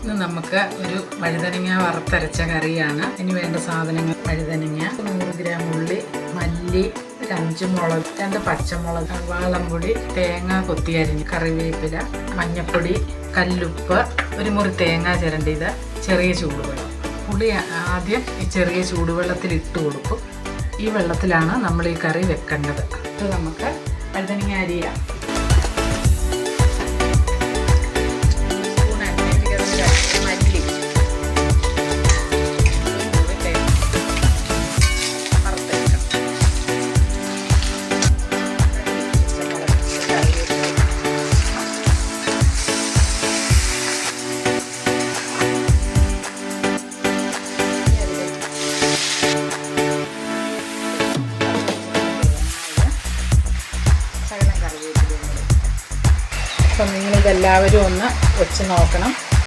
ഇന്ന് നമുക്ക് ഒരു വഴുതനങ്ങ വറുത്തരച്ച കറിയാണ്. ഇനി വേണ്ട സാധനങ്ങൾ: വഴുതനങ്ങ, 100 ഗ്രാം ഉള്ളി, മല്ലി, 5 മുളക്, 2 പച്ചമുളക്, വാളംപൊടി, തേങ്ങ കൊത്തിയരിഞ്ഞ്, കറിവേപ്പില, മഞ്ഞപ്പൊടി, കല്ലുപ്പ്, 1 മുറി തേങ്ങ ചിരണ്ടിയത്, ചെറിയ ചൂടുവെള്ളം. പുളി ആദ്യം ഈ ചെറിയ ചൂടുവെള്ളത്തിൽ ഇട്ട് കൊടുക്കും. ഈ വെള്ളത്തിലാണ് നമ്മൾ ഈ കറി വെക്കേണ്ടത്. ഇത് നമുക്ക് വഴുതനങ്ങ അരിയാം. അപ്പം നിങ്ങളിതെല്ലാവരും ഒന്ന് വെച്ച് നോക്കണം.